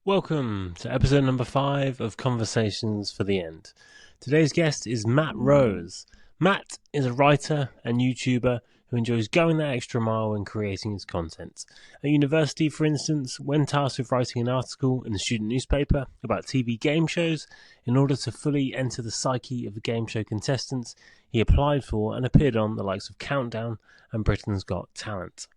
Welcome to episode number 5 of Conversations for the End. Today's guest is Matt Rose. Matt is a writer and YouTuber who enjoys going that extra mile when creating his content. At university, for instance, when tasked with writing an article in the student newspaper about TV game shows, in order to fully enter the psyche of the game show contestants, he applied for and appeared on the likes of Countdown and Britain's Got Talent.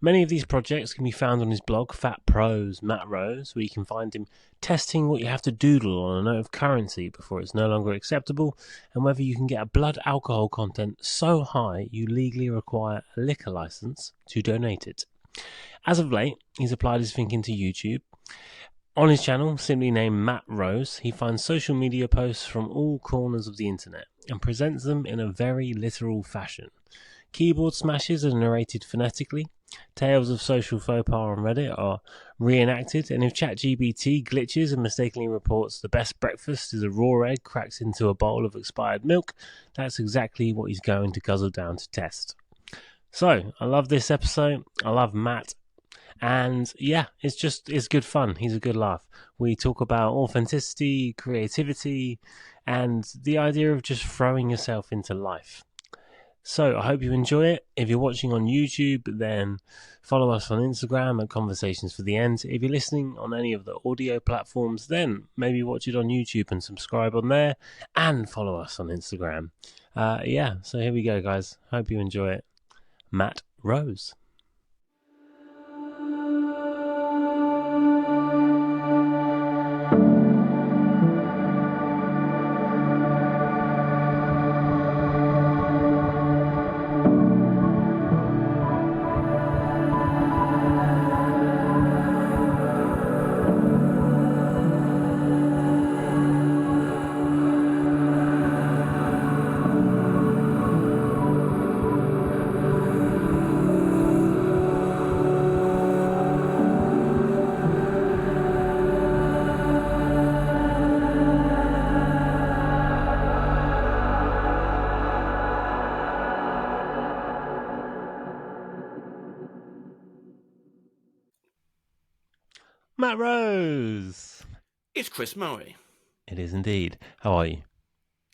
Many of these projects can be found on his blog, Fat Prose Matt Rose, where you can find him testing what you have to doodle on a note of currency before it's no longer acceptable, and whether you can get a blood alcohol content so high you legally require a liquor license to donate it. As of late, he's applied his thinking to YouTube. On his channel, simply named Matt Rose, he finds social media posts from all corners of the internet and presents them in a very literal fashion. Keyboard smashes are narrated phonetically. Tales of social faux pas on Reddit are reenacted, and if ChatGPT glitches and mistakenly reports the best breakfast is a raw egg cracked into a bowl of expired milk, that's exactly what he's going to guzzle down to test. So, I love this episode. I love Matt. And yeah, it's good fun. He's a good laugh. We talk about authenticity, creativity, and the idea of just throwing yourself into life. So I hope you enjoy it. If you're watching on YouTube, then follow us on Instagram at Conversations for the End. If you're listening on any of the audio platforms, then maybe watch it on YouTube and subscribe on there, and follow us on Instagram. So here we go, guys. Hope you enjoy it. Matt Rose. Matt Rose. It's Chris Murray. It is indeed. How are you?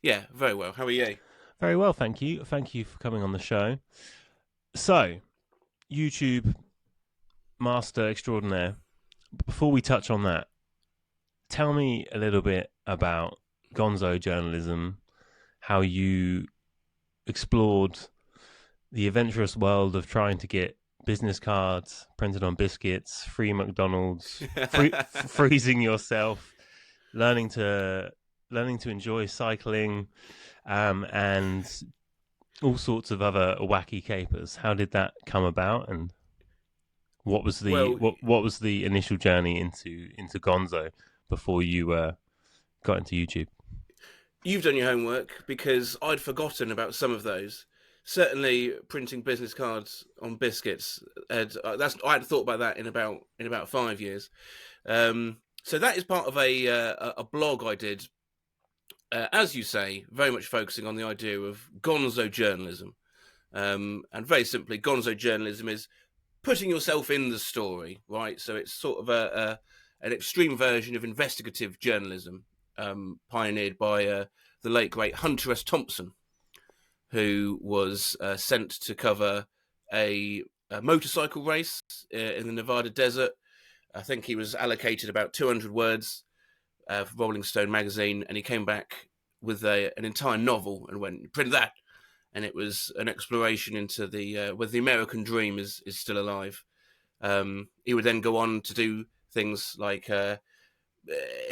Yeah, very well. How are you? Very well, thank you. Thank you for coming on the show. So, YouTube master extraordinaire. Before we touch on that, tell me a little bit about Gonzo journalism, how you explored the adventurous world of trying to get business cards printed on biscuits, free McDonald's, freezing yourself, learning to enjoy cycling, and all sorts of other wacky capers. How did that come about, and what was the initial journey into Gonzo before you got into YouTube? You've done your homework, because I'd forgotten about some of those. Certainly, printing business cards on biscuits. I had thought about that in about 5 years. So that is part of a blog I did, as you say, very much focusing on the idea of Gonzo journalism. And very simply, Gonzo journalism is putting yourself in the story, right? So it's sort of an extreme version of investigative journalism, pioneered by the late great Hunter S. Thompson, who was sent to cover a motorcycle race in the Nevada desert. I think he was allocated about 200 words for Rolling Stone magazine, and he came back with an entire novel and went, print that. And it was an exploration into whether the American dream is still alive. He would then go on to do things like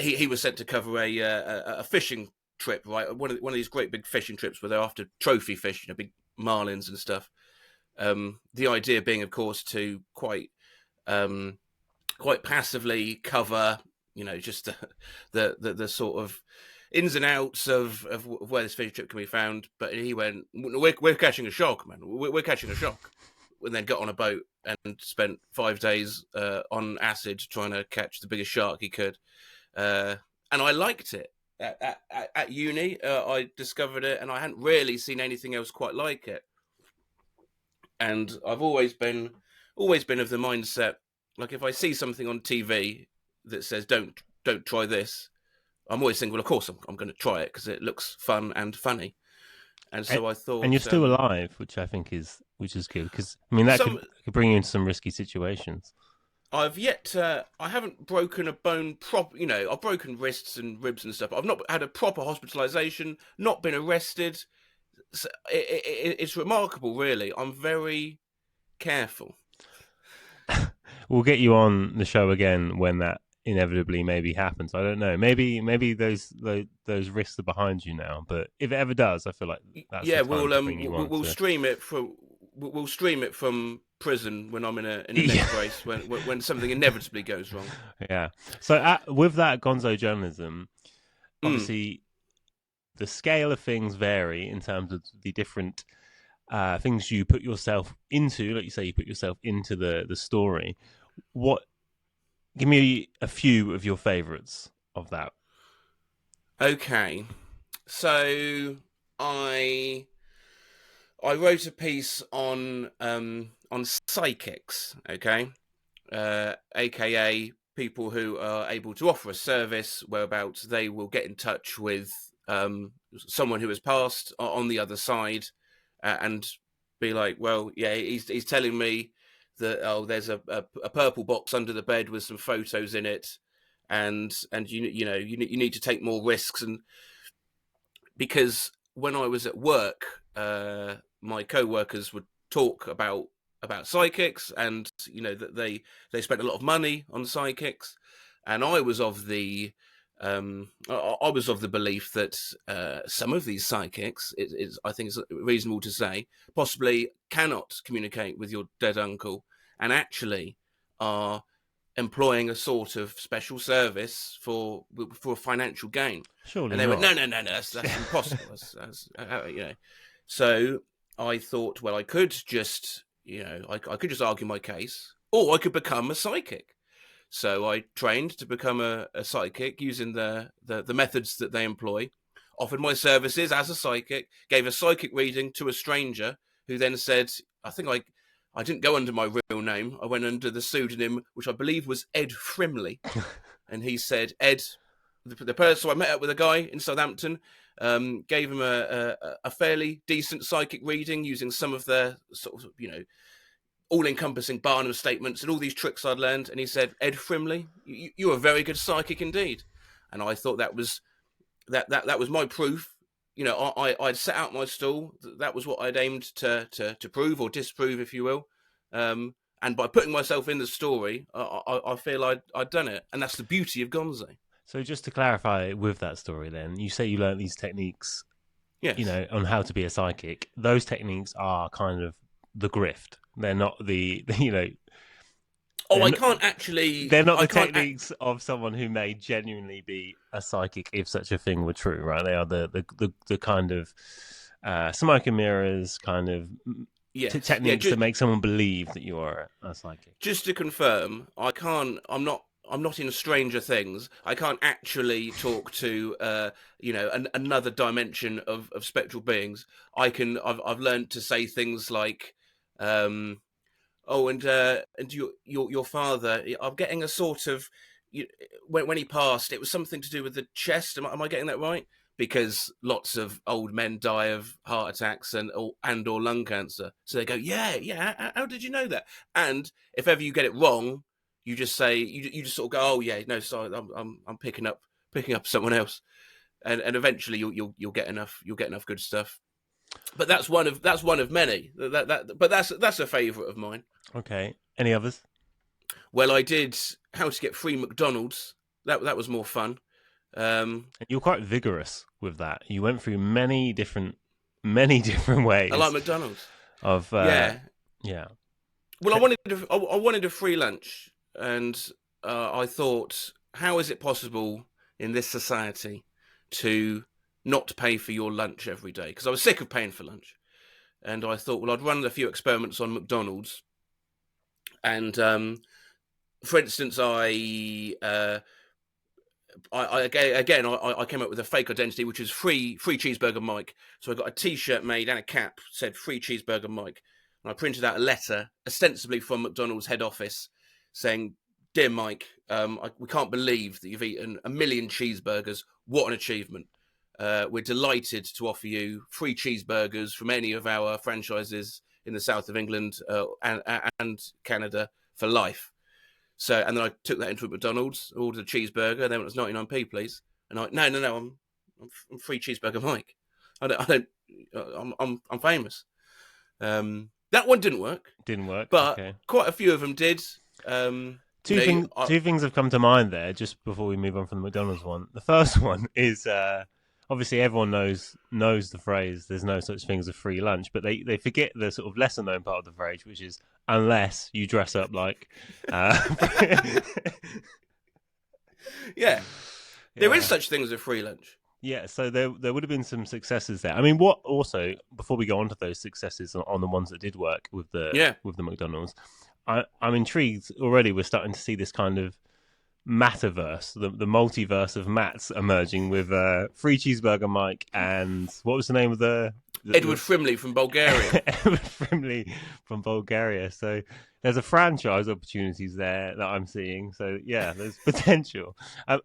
he was sent to cover a fishing trip, right? One of these great big fishing trips where they're after trophy fish, big marlins and stuff. The idea being, of course, to quite passively cover, just the sort of ins and outs of where this fishing trip can be found. But he went, we're catching a shark, man. We're catching a shark. And then got on a boat and spent 5 days on acid trying to catch the biggest shark he could. And I liked it. At uni, I discovered it, and I hadn't really seen anything else quite like it. And I've always been of the mindset, like, if I see something on TV, that says don't try this, I'm always thinking, well, of course I'm going to try it because it looks fun and funny. And And, so I and you're thought, still alive, which I think is good because I mean that some could bring you into some risky situations. I haven't broken a bone I've broken wrists and ribs and stuff. I've not had a proper hospitalization, not been arrested. So it's remarkable, really. I'm very careful. We'll get you on the show again when that inevitably maybe happens. I don't know. Maybe those risks are behind you now. But if it ever does, I feel like that's the Yeah, time to bring you on. we'll stream it from prison when I'm in a neck Yeah. brace when something inevitably goes wrong. Yeah. So with that Gonzo journalism, Mm. obviously the scale of things vary in terms of the different things you put yourself into. Like you say, you put yourself into the story. What? Give me a few of your favourites of that. Okay, so I I wrote a piece on psychics. Okay, aka people who are able to offer a service whereabouts they will get in touch with someone who has passed on the other side, and be like, well, yeah, he's telling me that, oh, there's a purple box under the bed with some photos in it, and you need to take more risks. And because when I was at work, my co-workers would talk about psychics, and that they spent a lot of money on psychics, and I was of the I was of the belief that some of these psychics, I think it's reasonable to say, possibly cannot communicate with your dead uncle, and actually are employing a sort of special service for financial gain. Surely And they went, not. no, that's impossible. So I thought, well, I could just, I could just argue my case, or I could become a psychic. So I trained to become a psychic using the methods that they employ, offered my services as a psychic, gave a psychic reading to a stranger who then said, I didn't go under my real name. I went under the pseudonym, which I believe was Ed Frimley. And he said, Ed, the person, so I met up with a guy in Southampton, gave him a fairly decent psychic reading using some of their sort of, all-encompassing Barnum statements and all these tricks I'd learned. And he said, Ed Frimley, you're a very good psychic indeed. And I thought that was my proof. I'd set out my stall. That was what I'd aimed to prove or disprove, if you will. And by putting myself in the story, I feel I'd done it. And that's the beauty of Gonzo. So just to clarify with that story, then you say you learned these techniques, Yes. on how to be a psychic. Those techniques are kind of the grift. They're not the Oh, I can't actually. They're not the techniques of someone who may genuinely be a psychic, if such a thing were true, right? They are the kind of smoke and mirrors kind of techniques that make someone believe that you are a psychic. Just to confirm, I can't. I'm not in Stranger Things. I can't actually talk to another dimension of spectral beings. I've learned to say things like, oh, and your father. I'm getting a sort of, when he passed, it was something to do with the chest. Am I getting that right? Because lots of old men die of heart attacks and or lung cancer. So they go, yeah. How did you know that? And if ever you get it wrong, you just say, you just sort of go, oh yeah, no, sorry, I'm picking up someone else, and eventually you'll get enough good stuff. But that's one of many. But that's a favourite of mine. Okay. Any others? Well, I did how to get free McDonald's. That was more fun. You're quite vigorous with that. You went through many different ways. I like McDonald's. Yeah. Well, I wanted a free lunch, and I thought, how is it possible in this society to not pay for your lunch every day? Because I was sick of paying for lunch, and I thought, well, I'd run a few experiments on McDonald's, and for instance, I came up with a fake identity, which is free cheeseburger Mike. So I got a T-shirt made and a cap said free cheeseburger Mike, and I printed out a letter ostensibly from McDonald's head office saying, dear Mike, we can't believe that you've eaten 1 million cheeseburgers. What an achievement. We're delighted to offer you free cheeseburgers from any of our franchises in the south of England and Canada for life. So, and then I took that into a McDonald's, ordered a cheeseburger, then it was 99p, please. And no, I'm free cheeseburger Mike. I'm famous. That one didn't work. Didn't work. But okay. Quite a few of them did. Two things have come to mind there just before we move on from the McDonald's one. The first one is obviously everyone knows the phrase "there's no such thing as a free lunch," but they forget the sort of lesser known part of the phrase, which is unless you dress up like. Yeah, there is such thing as a free lunch. Yeah, so there would have been some successes there. I mean, what also before we go on to those successes on the ones that did work with the McDonald's, I'm intrigued already. We're starting to see this kind of Mataverse, the multiverse of Matts emerging with free cheeseburger Mike and what was the name of the Edward Frimley from Bulgaria. Edward Frimley from Bulgaria. So there's a franchise opportunities there that I'm seeing. So yeah, there's potential.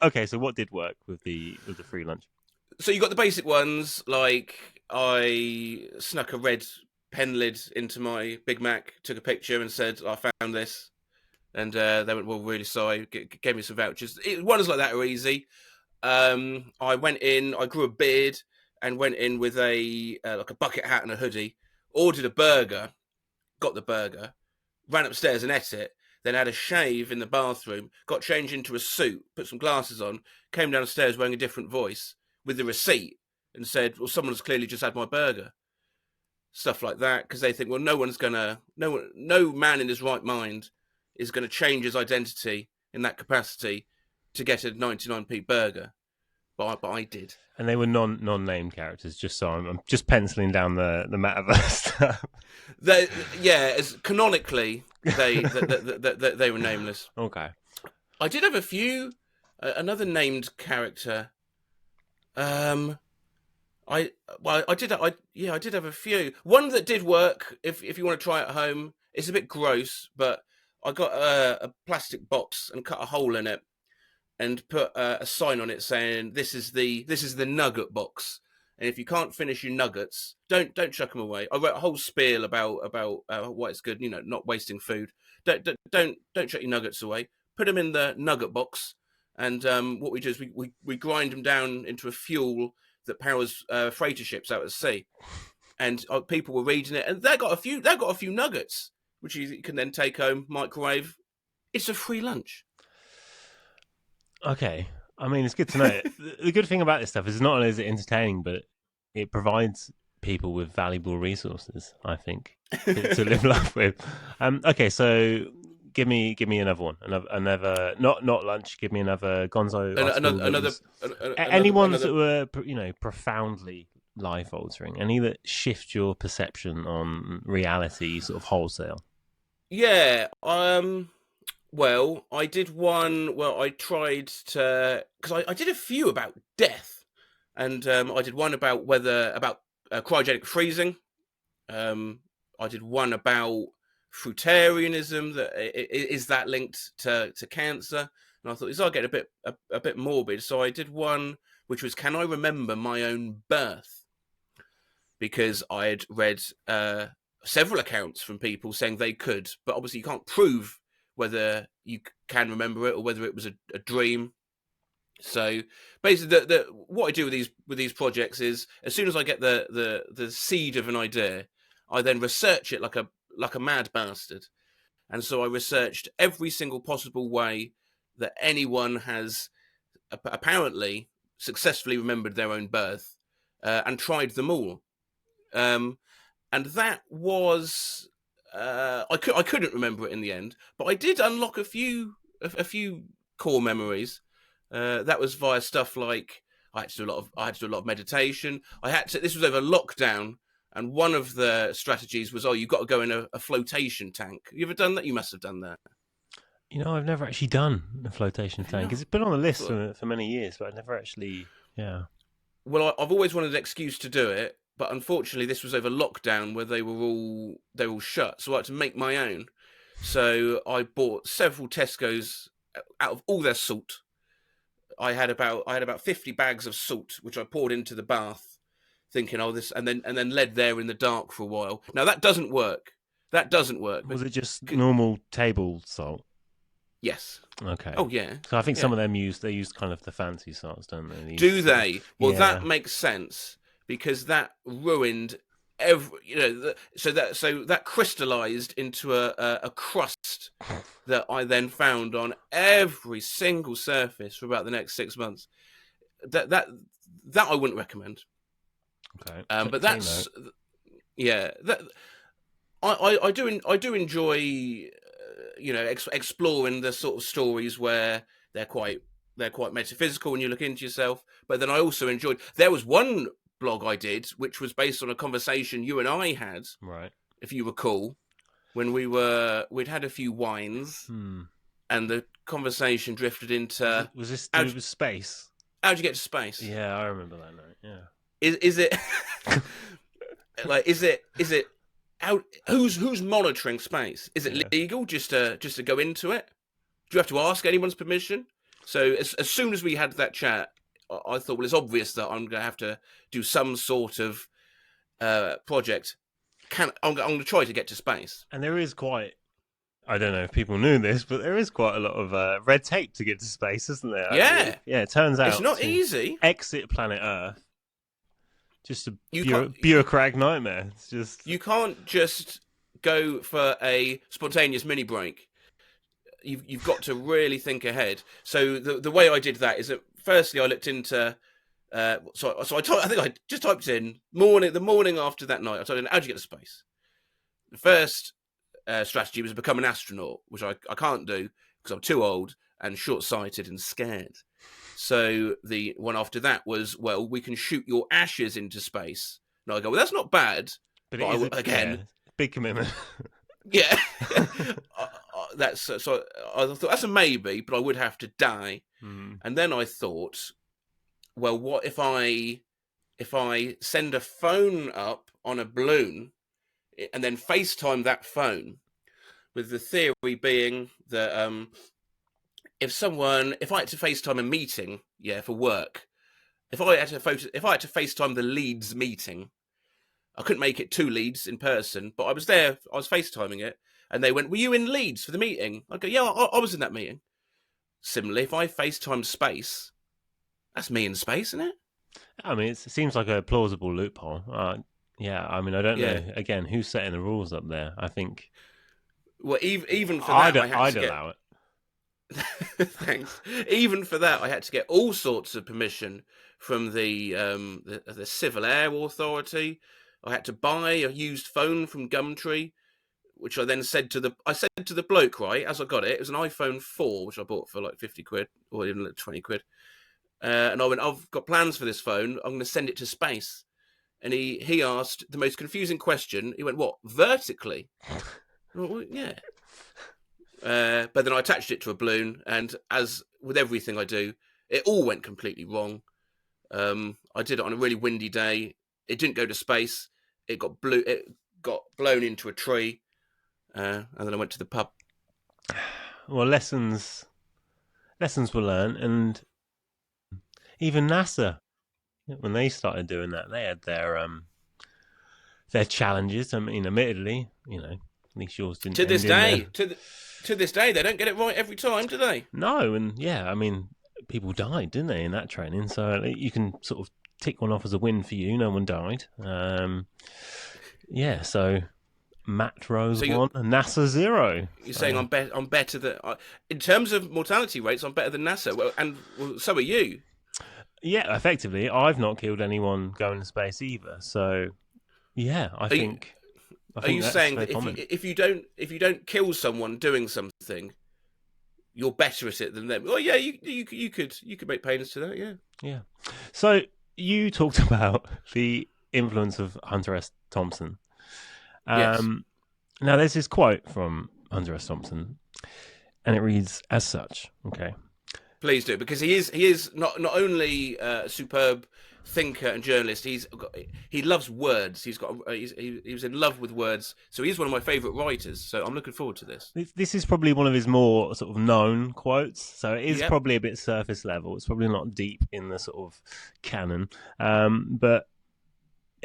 Okay, so what did work with the free lunch? So you got the basic ones, like I snuck a red pen lid into my Big Mac, took a picture and said, I found this. And they went, well, really sorry, gave me some vouchers. Ones like that are easy. I went in, I grew a beard and went in with like a bucket hat and a hoodie, ordered a burger, got the burger, ran upstairs and ate it, then had a shave in the bathroom, got changed into a suit, put some glasses on, came downstairs wearing a different voice with the receipt and said, well, someone's clearly just had my burger. Stuff like that, because they think, well, no man in his right mind is going to change his identity in that capacity to get a 99p burger. But I did. And they were non-named characters, just so I'm just penciling down the Metaverse stuff. As canonically, they were nameless. Okay. I did have a few. Another named character. I did have a few. One that did work. If you want to try it at home, it's a bit gross, but I got a plastic box and cut a hole in it and put a sign on it saying this is the nugget box, and if you can't finish your nuggets, don't chuck them away. I wrote a whole spiel about why it's good, not wasting food. Don't chuck your nuggets away. Put them in the nugget box, and what we do is we grind them down into a fuel that powers freighter ships out at sea. And people were reading it, and they got a few nuggets, which you can then take home, microwave. It's a free lunch. Okay. I mean, it's good to know. The good thing about this stuff is not only is it entertaining, but it provides people with valuable resources, I think, to live life with. Okay, so give me another one. Another not lunch. Give me another Gonzo. Any ones that were profoundly life altering. Any that shift your perception on reality, sort of wholesale. Yeah. Well, I did one where I tried to, because I did a few about death, and I did one about cryogenic freezing. I did one about fruitarianism. Is that linked to cancer? And I thought this I'll get a bit morbid, so I did one which was, can I remember my own birth? Because I had read several accounts from people saying they could, but obviously you can't prove whether you can remember it or whether it was a dream. So basically, what I do with these projects is, as soon as I get the seed of an idea, I then research it like a mad bastard. And so I researched every single possible way that anyone has apparently successfully remembered their own birth, and tried them all. And that was. I couldn't remember it in the end, but I did unlock a few core memories. That was via stuff like I had to do a lot of meditation. This was over lockdown, and one of the strategies was, you've got to go in a flotation tank. You ever done that? You must have done that. I've never actually done a flotation tank. It's been on the list for many years, but I never actually. Yeah. Well, I've always wanted an excuse to do it. But unfortunately, this was over lockdown where they were all shut. So I had to make my own. So I bought several Tesco's out of all their salt, I had about 50 bags of salt, which I poured into the bath, thinking, oh, this, and then led there in the dark for a while. Now that doesn't work. That doesn't work. Was it just normal table salt? Yes. Okay. Oh yeah. So I think some of them use kind of the fancy salts, don't they? Do they? Well, that makes sense because that ruined so that crystallized into a crust that I then found on every single surface for about the next 6 months. That I wouldn't recommend. Okay. But that's that I do enjoy exploring the sort of stories where they're quite metaphysical when you look into yourself. But then I also enjoyed. There was one blog I did which was based on a conversation you and I had, right? If you recall, when we'd had a few wines, and the conversation drifted into was this to do with space? How'd you get to space? Yeah, I remember that night. Yeah. Is it like is it how who's monitoring space? Is it legal just to go into it? Do you have to ask anyone's permission? So as soon as we had that chat, I thought, well, it's obvious that I'm going to have to do some sort of project. I'm going to try to get to space. And there is quite, I don't know if people knew this, but there is quite a lot of red tape to get to space, isn't there? Yeah. Yeah, it turns out it's not easy. Exit planet Earth. Just a bureaucratic nightmare. It's just you can't just go for a spontaneous mini break. You've got to really think ahead. So the way I did that is that firstly I looked into. I think I just typed in the morning after that night. I typed in how'd you get to space. The first strategy was to become an astronaut, which I can't do because I'm too old and short-sighted and scared. So the one after that was, well, we can shoot your ashes into space. And I go, well, that's not bad. But it is again big commitment. Yeah, that's so. I thought that's a maybe, but I would have to die. And then I thought, well, what if I send a phone up on a balloon and then FaceTime that phone, with the theory being that if I had to FaceTime a meeting, for work, if I had to FaceTime the Leeds meeting, I couldn't make it 2 Leeds in person, but I was there, I was FaceTiming it, and they went, were you in Leeds for the meeting? I go, yeah, I was in that meeting. Similarly, if I FaceTime space, that's me in space, isn't it? I mean, it seems like a plausible loophole. Yeah, I mean, I don't know. Again, who's setting the rules up there? I think. Well, even for that, I'd allow it. Thanks. Even for that, I had to get all sorts of permission from the Civil Air Authority. I had to buy a used phone from Gumtree, which I then said to the bloke, right, as I got it. It was an iPhone 4, which I bought for like 50 quid or even like 20 quid. And I went, I've got plans for this phone. I'm going to send it to space. And he asked the most confusing question. He went, what, vertically? Well, yeah. But then I attached it to a balloon, and as with everything I do, it all went completely wrong. I did it on a really windy day. It didn't go to space. It got blown into a tree, and then I went to the pub. Well, lessons were learned, and even NASA, when they started doing that, they had their challenges. I mean, admittedly, at least yours didn't. To this day, they don't get it right every time, do they? No, and I mean, people died, didn't they, in that training? So you can sort of tick one off as a win for you. No one died. So Matt Rose 1 and NASA 0. You're saying I'm better than in terms of mortality rates. I'm better than NASA. Well, so are you. Yeah, effectively, I've not killed anyone going to space either. So, yeah, I think. Are you saying that if you don't kill someone doing something, you're better at it than them? Oh yeah, you could make payments to that. Yeah. Yeah. So you talked about the influence of Hunter S. Thompson. Yes. Now there's this quote from Hunter S. Thompson, and it reads as such. Okay. Please do, because he is not only a superb thinker and journalist. He loves words. He was in love with words. So he's one of my favourite writers. So I'm looking forward to this. This is probably one of his more sort of known quotes, so it is Yep, probably a bit surface level. It's probably not deep in the sort of canon, but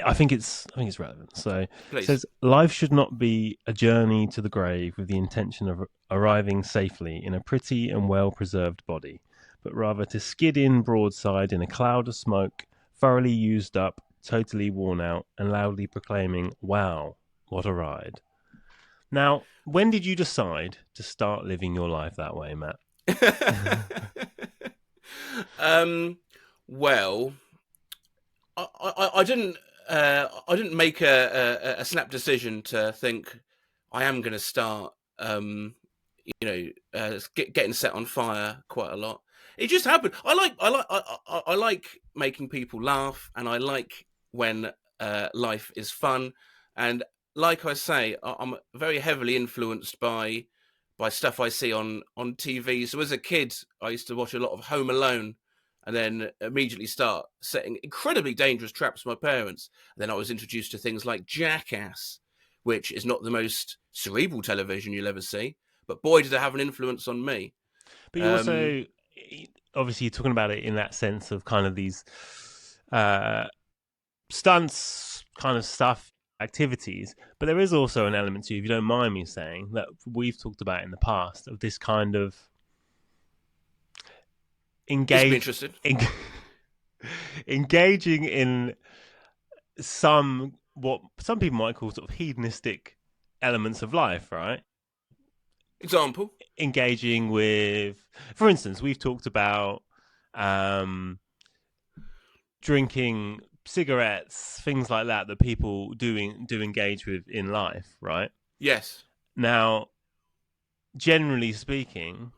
I think it's relevant. So it please. says life should not be a journey to the grave with the intention of arriving safely in a pretty and well preserved body, but rather to skid in broadside in a cloud of smoke, thoroughly used up, totally worn out, and loudly proclaiming, "Wow, what a ride!" Now, when did you decide to start living your life that way, Matt? um, well, I didn't. I didn't make a snap decision to think I am going to start. Getting set on fire quite a lot. It just happened. I like making people laugh, and I like when life is fun. And like I say, I'm very heavily influenced by stuff I see on TV. So as a kid, I used to watch a lot of Home Alone, and then immediately start setting incredibly dangerous traps for my parents. And then I was introduced to things like Jackass, which is not the most cerebral television you'll ever see, but boy, did it have an influence on me. But you Um, also, obviously, you're talking about it in that sense of kind of these uh, stunts kind of stuff, activities. But there is also an element to, if you don't mind me saying, that we've talked about in the past of this kind of this will be engage, interesting. en- engaging in some what some people might call sort of hedonistic elements of life, right? Example. Engaging with, for instance, we've talked about um, drinking cigarettes, things like that that people do engage with in life, right? Yes. Now, generally speaking,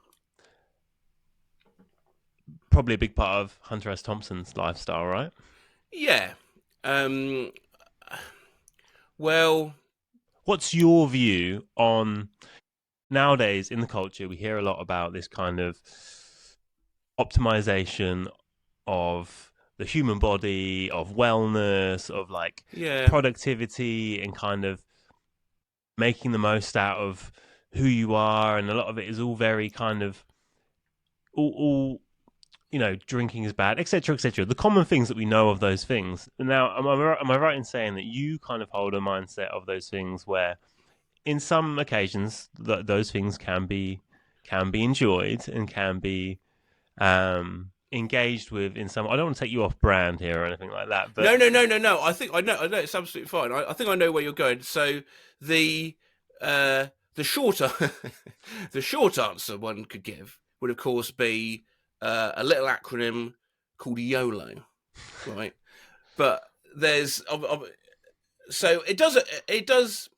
probably a big part of Hunter S. Thompson's lifestyle, right? Yeah. Um, well, What's your view on nowadays in the culture? We hear a lot about this kind of optimization of the human body, of wellness, of like yeah. productivity, and kind of making the most out of who you are. And a lot of it is all very kind of all drinking is bad, etc., etc. The common things that we know of those things. Now, am I right in saying that you kind of hold a mindset of those things where, in some occasions, those things can be enjoyed and can be engaged with in some. I don't want to take you off brand here or anything like that, but No, no, no, no, no. I think I know. I know it's absolutely fine. I think I know where you're going. So the the shorter the short answer one could give would, of course, be a little acronym called YOLO, right? But there's so it does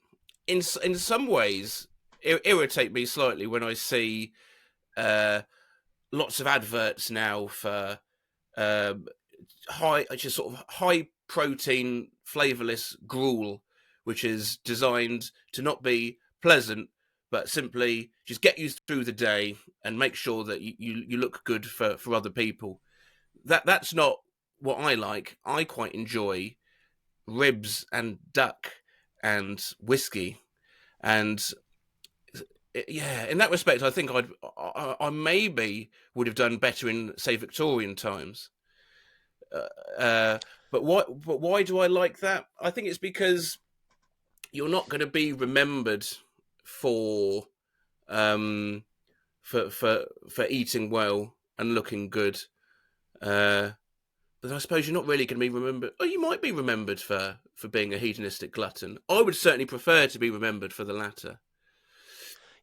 in some ways irritate me slightly when I see uh, lots of adverts now for um, just sort of high protein, flavorless gruel, which is designed to not be pleasant, but simply just get you through the day and make sure that you look good for other people. That's not what I like. I quite enjoy ribs and duck and whiskey, and yeah, in that respect, I think I maybe would have done better in, say, Victorian times. Uh, but why do I like that? I think it's because you're not going to be remembered for um for eating well and looking good. Uh, but I suppose you're not really going to be remembered. Oh, you might be remembered for being a hedonistic glutton. I would certainly prefer to be remembered for the latter.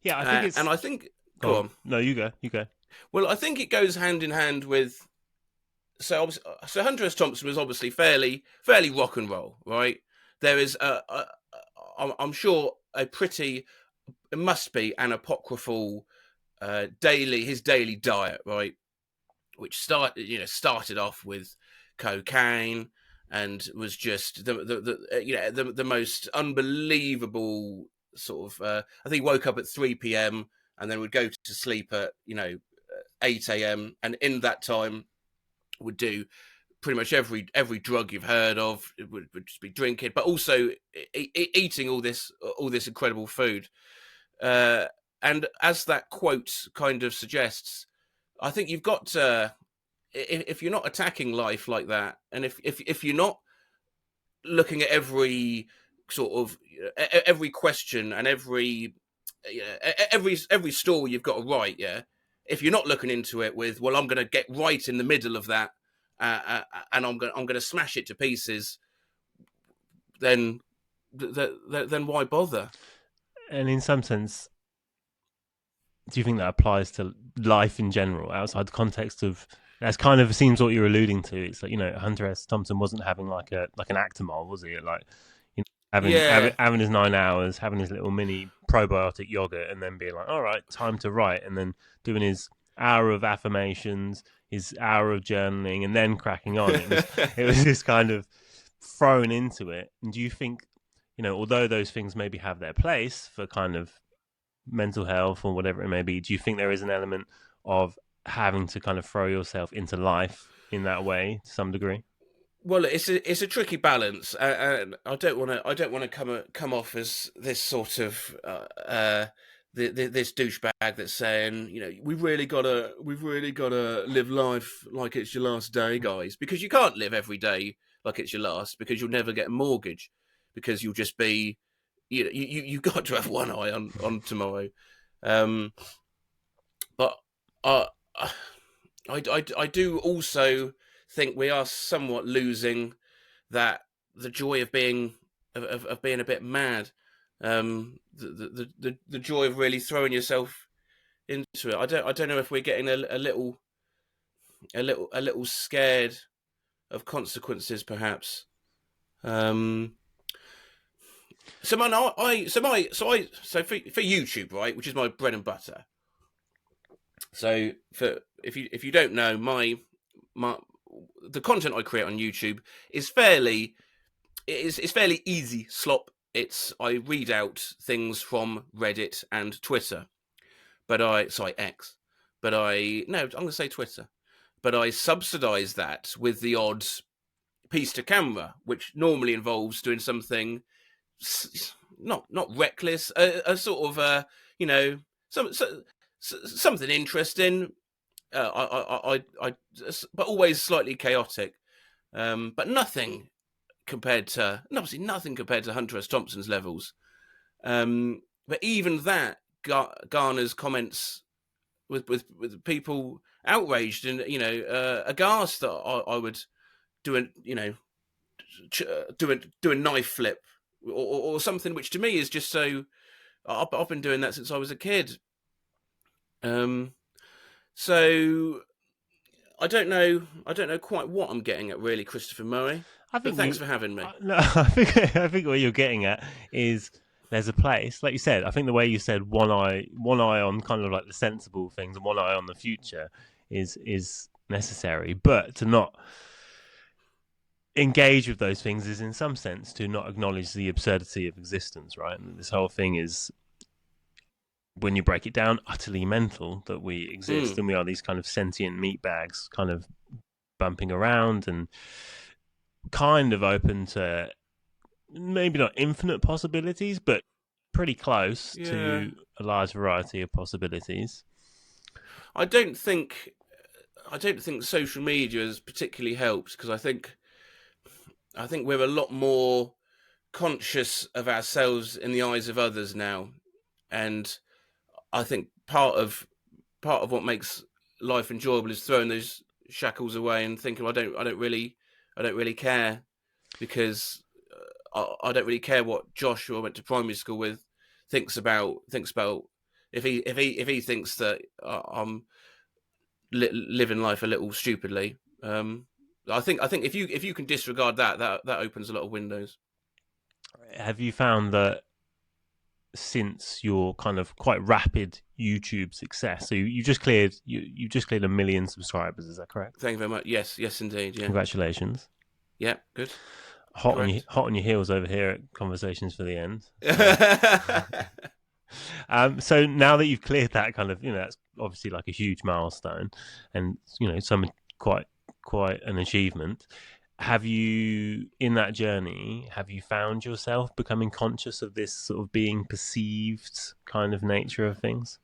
yeah, I think And it's. I think, Go go on. on. No, you go. You go. Well, I think it goes hand in hand with so Hunter S. Thompson was obviously fairly rock and roll, right? There is I'm sure a pretty, it must be an apocryphal his daily diet, right? Which started off with cocaine and was just the most unbelievable sort of. I think he woke up at 3 p.m. and then would go to sleep at 8 a.m. and in that time would do pretty much every drug you've heard of. It would just be drinking, but also eating all this incredible food. And as that quote kind of suggests, I think you've got to, if you're not attacking life like that, and if you're not looking at every sort of every question and every story you've got to write, yeah. If you're not looking into it with, well, I'm going to get right in the middle of that, and I'm going to smash it to pieces, then why bother? And in some sense, do you think that applies to life in general, outside the context of? That's kind of seems what you're alluding to. It's like, Hunter S. Thompson wasn't having like an actor mold, was he? Like, Yeah. having his 9 hours, having his little mini probiotic yogurt, and then being like, all right, time to write, and then doing his hour of affirmations, his hour of journaling, and then cracking on. It was this kind of thrown into it. And do you think, although those things maybe have their place for kind of mental health or whatever it may be, do you think there is an element of having to kind of throw yourself into life in that way to some degree? Well, it's a tricky balance, and I don't want to come off as this sort of this douchebag that's saying, we've really gotta live life like it's your last day, guys, because you can't live every day like it's your last, because you'll never get a mortgage, because you'll just be, you got to have one eye on tomorrow. But I do also think we are somewhat losing the joy of being a bit mad, the joy of really throwing yourself into it. I don't know if we're getting a little scared of consequences, perhaps. So for YouTube, right, which is my bread and butter. So if you don't know, my the content I create on YouTube is fairly easy slop. I read out things from Reddit and Twitter, I'm going to say Twitter, but I subsidize that with the odd piece to camera, which normally involves doing something not reckless, a sort of something interesting. But always slightly chaotic. But nothing compared to Hunter S. Thompson's levels. But even that garners comments with people outraged and aghast that I would do a knife flip or something, which to me is just so. I've been doing that since I was a kid. So I don't know quite what I'm getting at, really, Christopher Murray. But thanks for having me. No, I think what you're getting at is there's a place, like you said. I think the way you said one eye on kind of like the sensible things and one eye on the future is necessary, but to not engage with those things is in some sense to not acknowledge the absurdity of existence, right? And this whole thing is, when you break it down, utterly mental that we exist and we are these kind of sentient meat bags kind of bumping around and kind of open to maybe not infinite possibilities, but pretty close to a large variety of possibilities. I don't think social media has particularly helped, because I think we're a lot more conscious of ourselves in the eyes of others now, and I think part of what makes life enjoyable is throwing those shackles away and thinking, I don't really care, because I don't really care what Josh, who I went to primary school with, thinks about if he thinks that I'm living life a little stupidly. I think if you can disregard that opens a lot of windows. Have you found that since your kind of quite rapid YouTube success, so you just cleared 1 million subscribers, is that correct? Thank you very much. Yes, indeed. Yeah. Congratulations. Yeah, good. Hot on your heels over here at Conversations for the End. So now that you've cleared that kind of, that's obviously like a huge milestone, and some quite an achievement. Have you, in that journey, have you found yourself becoming conscious of this sort of being perceived kind of nature of things?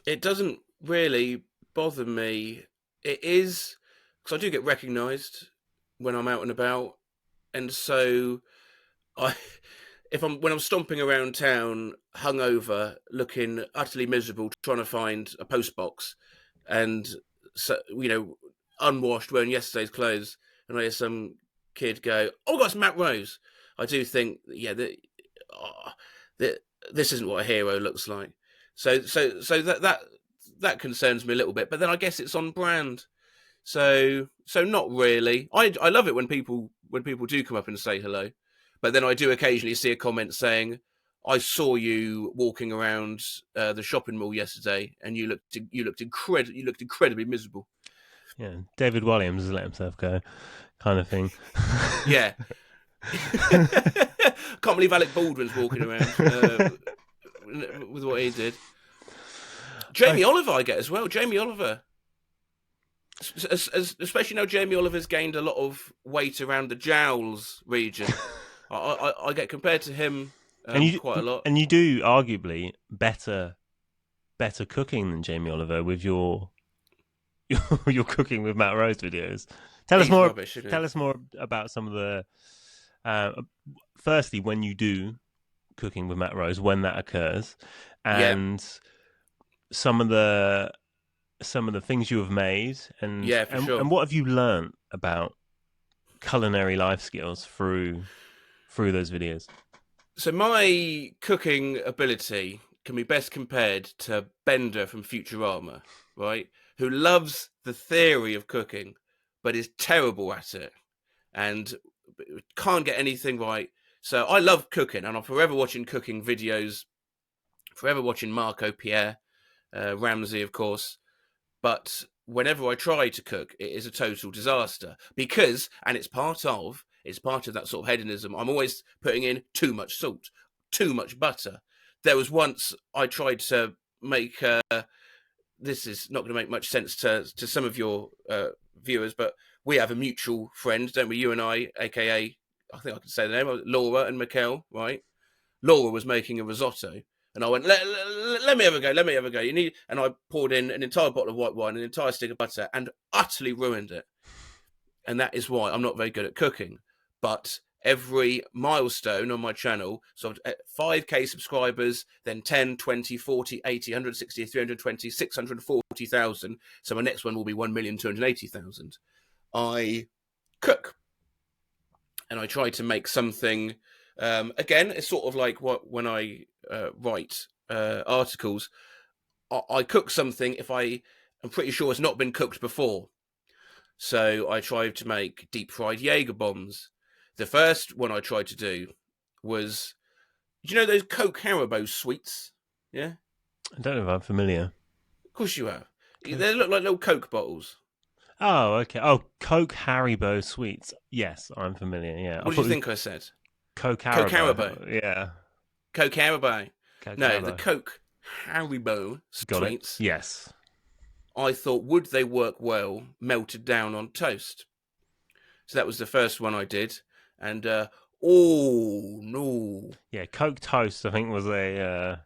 It doesn't really bother me. It is because I do get recognised when I'm out and about, and so I, if I'm when I'm stomping around town, hungover, looking utterly miserable, trying to find a post box, and so unwashed, wearing yesterday's clothes, and I hear some kid go, "Oh, God, it's Matt Rose." I do think, yeah, oh, that this isn't what a hero looks like. So that concerns me a little bit. But then I guess it's on brand. So not really. I love it when people do come up and say hello, but then I do occasionally see a comment saying, "I saw you walking around the shopping mall yesterday, and you looked incredibly miserable." Yeah, David Williams has let himself go, kind of thing. Yeah, can't believe Alec Baldwin's walking around with what he did. Jamie Okay. Oliver, I get as well. Jamie Oliver, especially now Jamie Oliver's gained a lot of weight around the jowls region. I get compared to him and you quite a lot. and you do arguably better cooking than Jamie Oliver with your cooking with Matt Rose videos. Tell us He's more. rubbish, isn't Tell he? us more about some of the. Uh, Firstly, when you do cooking with Matt Rose, when that occurs, Yeah, and some of the some of the things you have made, and yeah, for and, sure. and what have you learned about culinary life skills through those videos? So my cooking ability can be best compared to Bender from Futurama, right? Who loves the theory of cooking, but is terrible at it and can't get anything right. So I love cooking, and I'm forever watching cooking videos, forever watching Marco Pierre, Ramsay, of course. But whenever I try to cook, it is a total disaster because, and it's part of that sort of hedonism. I'm always putting in too much salt, too much butter. There was once I tried to make. This is not going to make much sense to some of your viewers, but we have a mutual friend, don't we? You and aka I think I can say the name, Laura and Mikkel, right? Laura was making a risotto, and I went, let me have a go, let me have a go. You need, and I poured in an entire bottle of white wine, an entire stick of butter, and utterly ruined it. And that is why I'm not very good at cooking. But every milestone on my channel, so 5k subscribers, then 10, 20, 40, 80, 160, 320, 640,000. So my next one will be 1,280,000. I cook, and I try to make something. Again, it's sort of like what when I write articles, I cook something if I'm pretty sure it's not been cooked before. So I tried to make deep fried Jaeger bombs. The first one I tried to do was, do you know those Coke Haribo sweets? Yeah, I don't know if I'm familiar. of course you have. Coke. They look like little Coke bottles. Oh, okay. Oh, Coke Haribo sweets. Yes, I'm familiar. Yeah, I What did thought you it was think I said? Coke Coke Haribo. Haribo. Yeah, Coke Haribo. Coke No, the Haribo. Coke Haribo Got it. sweets. Yes. I thought, would they work well melted down on toast? So that was the first one I did. And, oh, no. Yeah, Coke toast. I think was a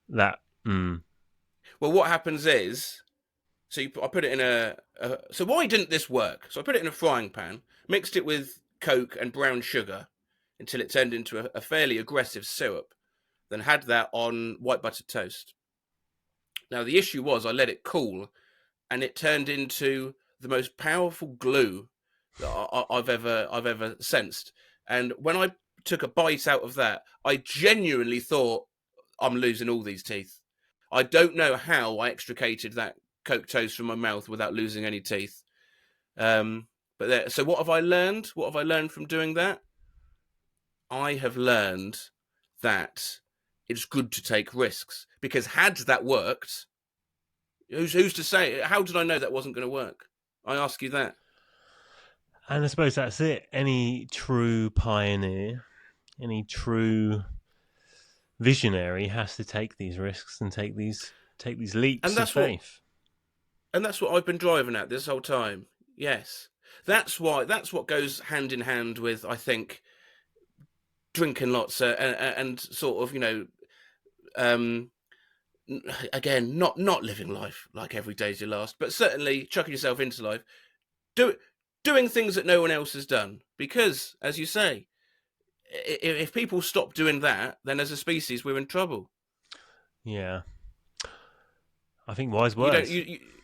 that. Well, what happens is, I put it in so why didn't this work? So I put it in a frying pan, mixed it with Coke and brown sugar until it turned into a fairly aggressive syrup, then had that on white buttered toast. Now, the issue was I let it cool, and it turned into the most powerful glue that I've ever sensed. And when I took a bite out of that, I genuinely thought I'm losing all these teeth. I don't know how I extricated that Coke toast from my mouth without losing any teeth. So what have I learned? What have I learned from doing that? I have learned that it's good to take risks, because had that worked, who's to say? How did I know that wasn't going to work? I ask you that. And I suppose that's it. Any true pioneer, any true visionary has to take these risks and take these leaps And of faith. that's what I've been driving at this whole time. Yes, that's what goes hand in hand with, I think, drinking lots and sort of, um, again, not living life like every day's your last, but certainly chucking yourself into life, do doing things that no one else has done. Because, as you say, if people stop doing that, then as a species we're in trouble. Yeah, I think wise You don't words.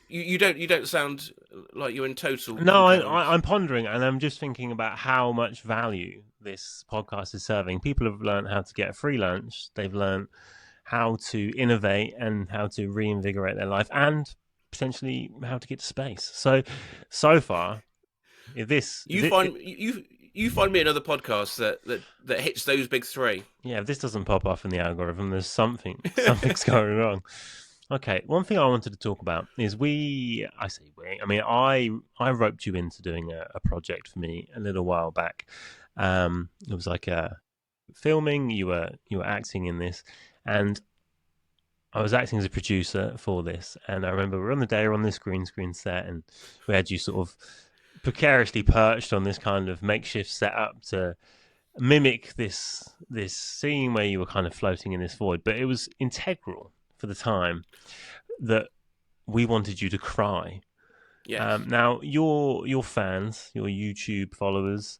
you don't sound like you're in total No, concurrence. I'm pondering, and I'm just thinking about how much value this podcast is serving. People have learned how to get a free lunch. They've learned how to innovate and how to reinvigorate their life, and potentially how to get to space. So far, You find you find me another podcast that hits those big three. if this doesn't pop off in the algorithm, there's something's going wrong. Okay, one thing I wanted to talk about is I roped you into doing a project for me a little while back. It was like a filming. You were acting in this, and I was acting as a producer for this. And I remember we were on the day, we were on this green screen set, and we had you sort of precariously perched on this kind of makeshift setup to mimic this scene where you were kind of floating in this void. But it was integral for the time that we wanted you to cry. Yes. Now, your fans, your YouTube followers,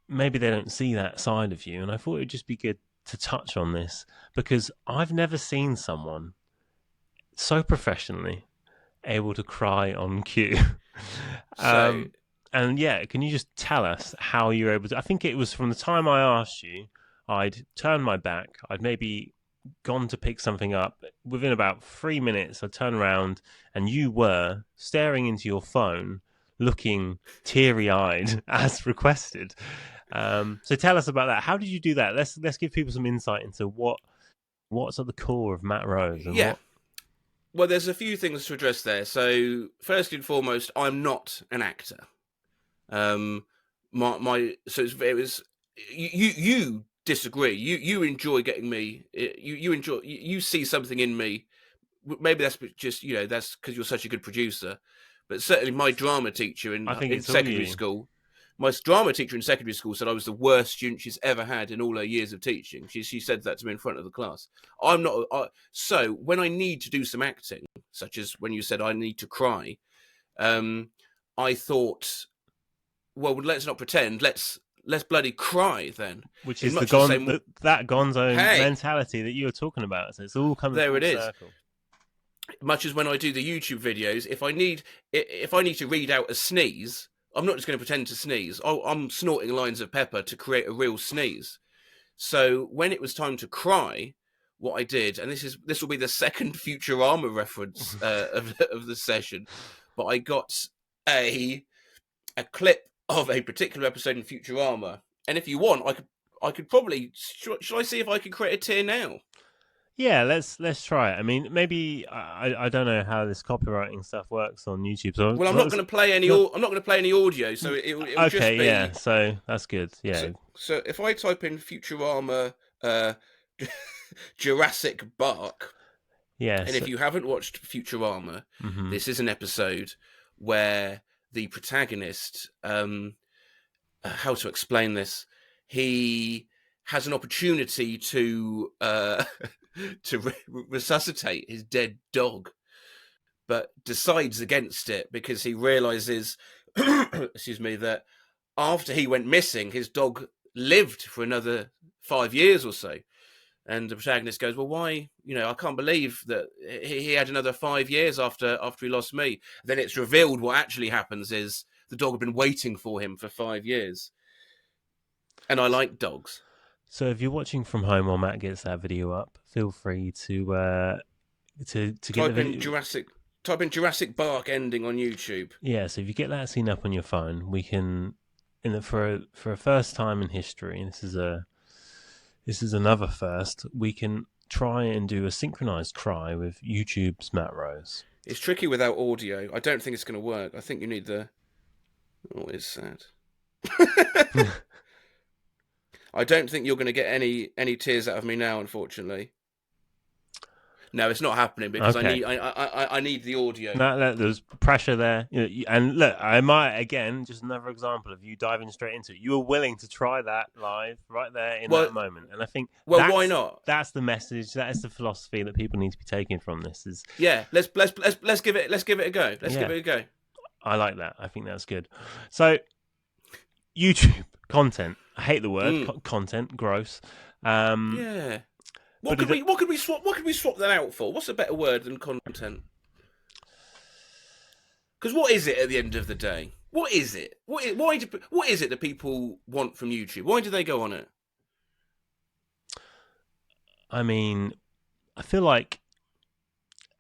maybe they don't see that side of you, and I thought it'd just be good to touch on this because I've never seen someone so professionally able to cry on cue. So And yeah, can you just tell us how you were able to? I think it was from the time I asked you, I'd turned my back, I'd maybe gone to pick something up. Within about 3 minutes, I turned around and you were staring into your phone, looking teary eyed as requested. So tell us about that. How did you do that? Let's give people some insight into what's at the core of Matt Rose and yeah. what. Well, there's a few things to address there. So first and foremost, I'm not an actor. My so it was you disagree. You enjoy getting me. You enjoy you see something in me. Maybe that's just that's because you're such a good producer. But certainly my drama teacher I think in it's all secondary you. school. My drama teacher in secondary school said I was the worst student she's ever had in all her years of teaching. She said that to me in front of the class. I'm not. So when I need to do some acting, such as when you said I need to cry, I thought, well, let's not pretend. Let's bloody cry then. Which In is much the same. that Gonzo Hey, mentality that you were talking about. So it's all coming there full it is. circle. Much as when I do the YouTube videos, if I need to read out a sneeze, I'm not just going to pretend to sneeze. I'm snorting lines of pepper to create a real sneeze. So when it was time to cry, what I did, and this will be the second Futurama reference of the session, but I got a clip of a particular episode in Futurama, and if you want, I could probably should I see if I can create a tear now? Yeah, let's try it. I mean, maybe I don't know how this copywriting stuff works on YouTube. Well, I'm not going to play any. so- I'm not going to play any audio, so it'll just okay, yeah. be. So that's good. So, Yeah, so if I type in Futurama, Jurassic Bark, and yes. if you haven't watched Futurama, Mm-hmm. this is an episode where the protagonist, how to explain this, he has an opportunity to resuscitate his dead dog, but decides against it because he realizes, excuse me, that after he went missing, his dog lived for another 5 years or so. And the protagonist goes, well, why? I can't believe that he had another 5 years after he lost me. Then it's revealed what actually happens is the dog had been waiting for him for 5 years. And I like dogs. So if you're watching from home while Matt gets that video up, feel free to get the Type in video. Jurassic Bark ending on YouTube. Yeah, so if you get that scene up on your phone, we can, for a first time in history, and this is another first, we can try and do a synchronized cry with YouTube's Matt Rose. It's tricky without audio. I don't think it's going to work. I think you need the. Oh, it's sad. I don't think you're going to get any tears out of me now, unfortunately. No, it's not happening because Okay. I need the audio. No, there's pressure there, and look, I might again just another example of you diving straight into it. You were willing to try that live right there in Well, that moment, and I think why not? that's the message. That is the philosophy that people need to be taking from this. Is Yeah, let's give it a go. Let's give it a go. I like that. I think that's good. So, YouTube content. I hate the word content. Gross. Yeah. What could we swap that out for? What's a better word than content? Because what is it at the end of the day? What is it? What is it that people want from YouTube? Why do they go on it? I mean, I feel like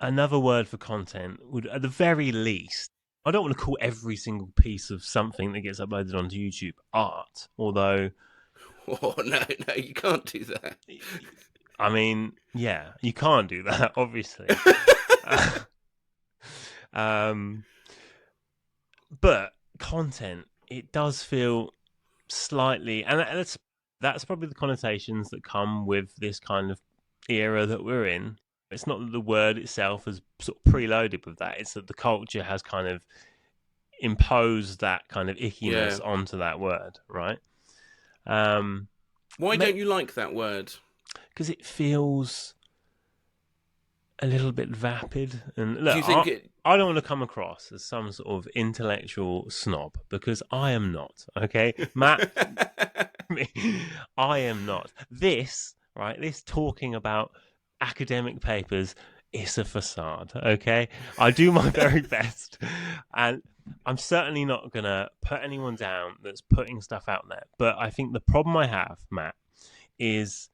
another word for content would, at the very least, I don't want to call every single piece of something that gets uploaded onto YouTube art, although... Oh, no, you can't do that. I mean, yeah, you can't do that, obviously. But content, it does feel slightly... And that's probably the connotations that come with this kind of era that we're in. It's not that the word itself is sort of preloaded with that. It's that the culture has kind of imposed that kind of ickiness onto that word, right? Why don't you like that word? Because it feels a little bit vapid. And look, do you think I don't want to come across as some sort of intellectual snob, because I am not, okay? Matt, I am not. This talking about academic papers is a facade, okay? I do my very best, and I'm certainly not going to put anyone down that's putting stuff out there. But I think the problem I have, Matt, is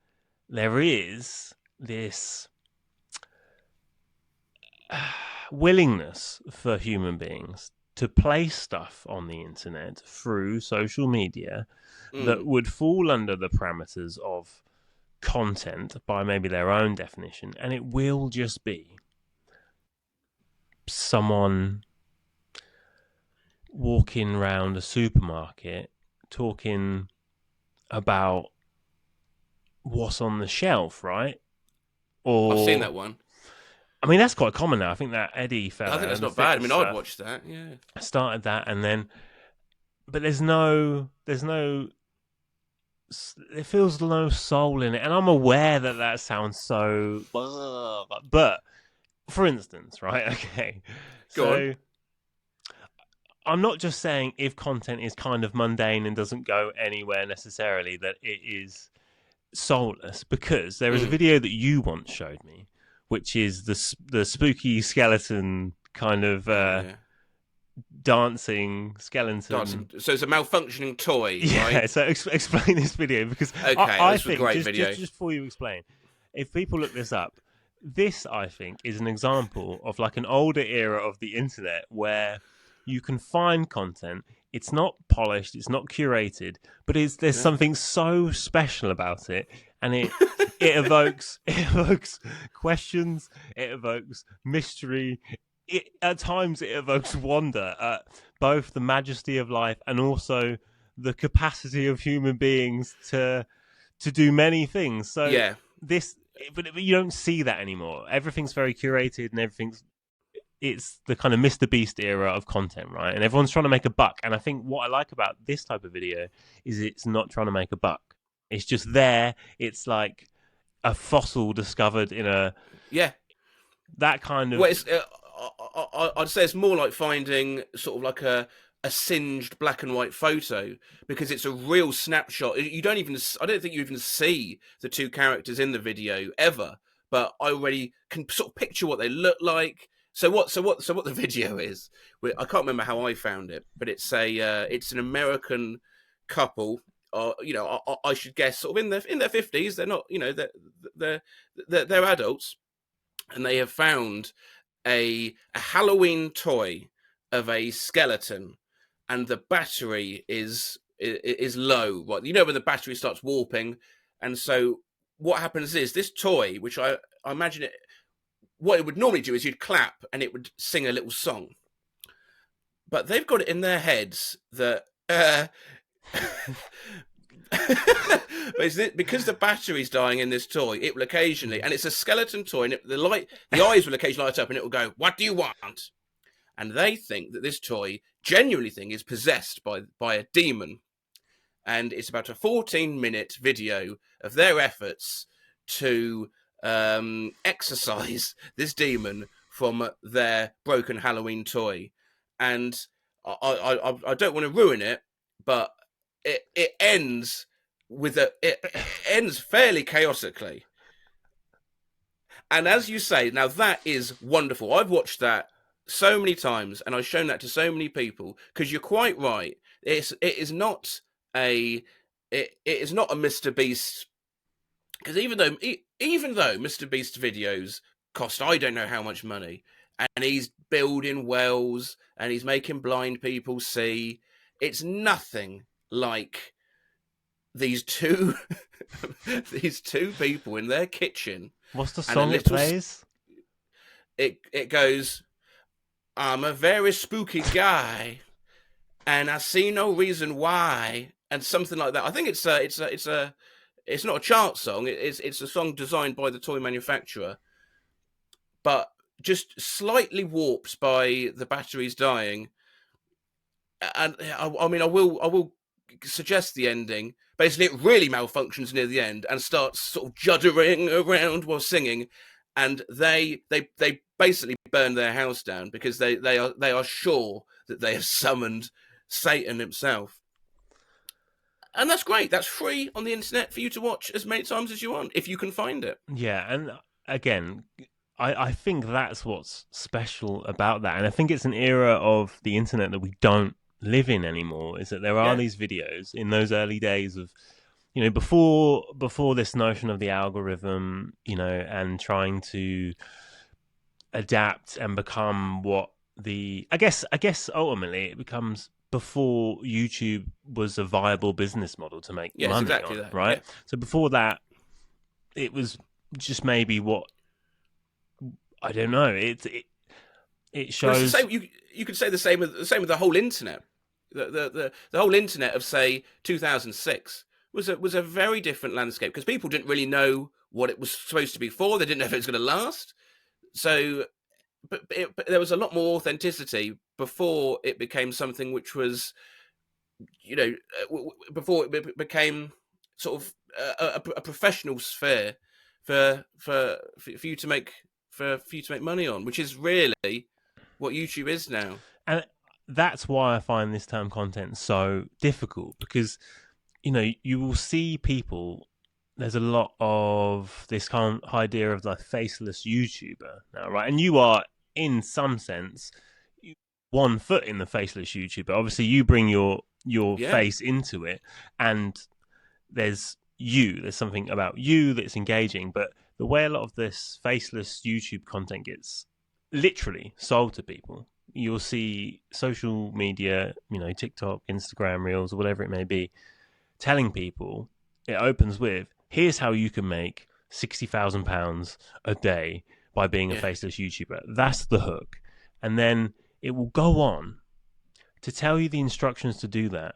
there is this willingness for human beings to place stuff on the internet through social media that would fall under the parameters of content by maybe their own definition, and it will just be someone walking around a supermarket talking about what's on the shelf, right? Or I've seen that one. I mean, that's quite common now. I think that Eddie fella, I think that's not bad. I mean, I'd watch that. Yeah, started that, and then, but there's no. It feels no soul in it, and I'm aware that sounds so. But for instance, right? Okay, Go on. I'm not just saying if content is kind of mundane and doesn't go anywhere necessarily that it is soulless, because there is a video that you once showed me, which is the spooky skeleton kind of dancing skeleton. So it's a malfunctioning toy, yeah, right? So explain this video, because I think, a great video. Just before you explain, if people look this up, this, I think, is an example of like an older era of the internet where you can find content. It's not polished, it's not curated, but there's something so special about it, and it evokes questions, it evokes mystery. At times it evokes wonder at both the majesty of life and also the capacity of human beings to do many things. So but you don't see that anymore. Everything's very curated, and it's the kind of Mr. Beast era of content, right? And everyone's trying to make a buck. And I think what I like about this type of video is it's not trying to make a buck. It's just there. It's like a fossil discovered in a... Yeah. That kind of... Well, I'd say it's more like finding sort of like a singed black and white photo, because it's a real snapshot. I don't think you even see the two characters in the video ever, but I already can sort of picture what they look like. So what the video is, I can't remember how I found it, but it's an American couple, I should guess sort of in their 50s. They're not, they're adults, and they have found a Halloween toy of a skeleton, and the battery is low. Right? You know, when the battery starts warping, and so what happens is this toy, which I imagine it. What it would normally do is you'd clap and it would sing a little song. But they've got it in their heads that Because the battery's dying in this toy, it will occasionally, and it's a skeleton toy, and the eyes will occasionally light up, and it will go, "What do you want?" And they think that this toy, genuinely think, is possessed by a demon. And it's about a 14-minute video of their efforts to exorcise this demon from their broken Halloween toy. And I don't want to ruin it, but it ends it ends fairly chaotically. And as you say, now that is wonderful. I've watched that so many times, and I've shown that to so many people, because you're quite right. It is not a Mr. Beast, because even though Mr. Beast videos cost I don't know how much money, and he's building wells and he's making blind people see, it's nothing like these two these two people in their kitchen. What's the song it plays? It goes, "I'm a very spooky guy, and I see no reason why," and something like that. I think it's not a chart song. It's a song designed by the toy manufacturer, but just slightly warped by the batteries dying. And I mean, I will suggest the ending. Basically, it really malfunctions near the end and starts sort of juddering around while singing, and they basically burn their house down because they are sure that they have summoned Satan himself. And that's great. That's free on the internet for you to watch as many times as you want, if you can find it. Yeah, and again, I think that's what's special about that. And I think it's an era of the internet that we don't live in anymore, is that there are these videos in those early days of, you know, before this notion of the algorithm, you know, and trying to adapt and become what I guess ultimately it becomes before YouTube was a viable business model to make money exactly on, that, right? Yeah. So before that, it was just maybe what, I don't know. It shows. Well, you could say the same with the whole internet. The whole internet of, say, 2006 was a very different landscape, because people didn't really know what it was supposed to be for. They didn't know if it was going to last. So, but there was a lot more authenticity before it became something which was, you know, before it became sort of a professional sphere for you to make money on, which is really what YouTube is now. And that's why I find this term content so difficult, because, you know, you will see people. There's a lot of this kind of idea of the faceless YouTuber now, right? And you are, in some sense, 1 foot in the faceless YouTuber. Obviously, you bring your face into it, and there's something about you that's engaging. But the way a lot of this faceless YouTube content gets literally sold to people, you'll see social media, you know, TikTok, Instagram Reels, or whatever it may be, telling people, it opens with, here's how you can make £60,000 a day by being a faceless YouTuber. That's the hook. And then it will go on to tell you the instructions to do that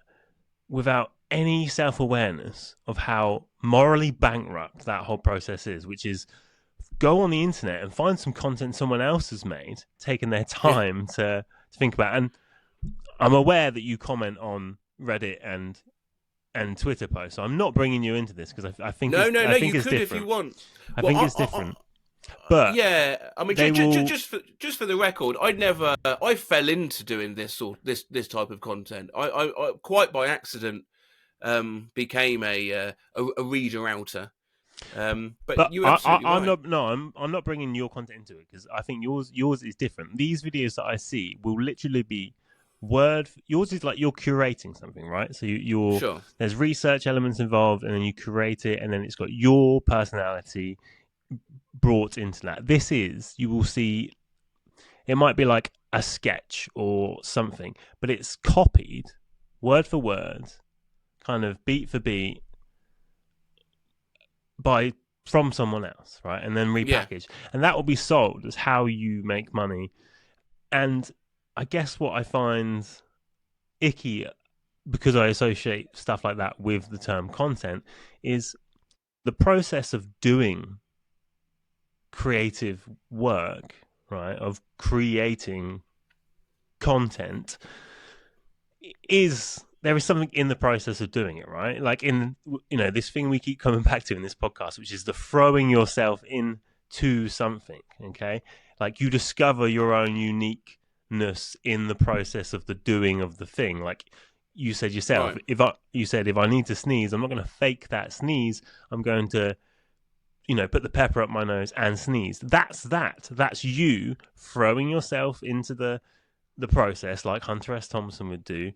without any self-awareness of how morally bankrupt that whole process is, which is, go on the internet and find some content someone else has made, taking their time to think about. And I'm aware that you comment on Reddit and Twitter posts, so I'm not bringing you into this, because I think you could different. If you want. I think it's different. But yeah, I mean, just for the record, I fell into doing this type of content. I quite by accident became a reader outer. But you're absolutely right. I'm not bringing your content into it, because I think yours is different. These videos that I see will literally be yours is like you're curating something, right? So you're sure. There's research elements involved, and then you curate it, and then it's got your personality brought into that. This is, you will see, it might be like a sketch or something, but it's copied word for word, kind of beat for beat, from someone else, right? And then repackaged. And that will be sold as how you make money. And I guess what I find icky because I associate stuff like that with the term content, is the process of doing creative work, right? Of creating content there is something in the process of doing it, right? Like in, this thing we keep coming back to in this podcast, which is the throwing yourself into something. Okay, like you discover your own uniqueness in the process of the doing of the thing. Like you said yourself, Right. if I need to sneeze, I'm not going to fake that sneeze. I'm going to put the pepper up my nose and sneeze. That's you throwing yourself into the process, like Hunter S. Thompson would do,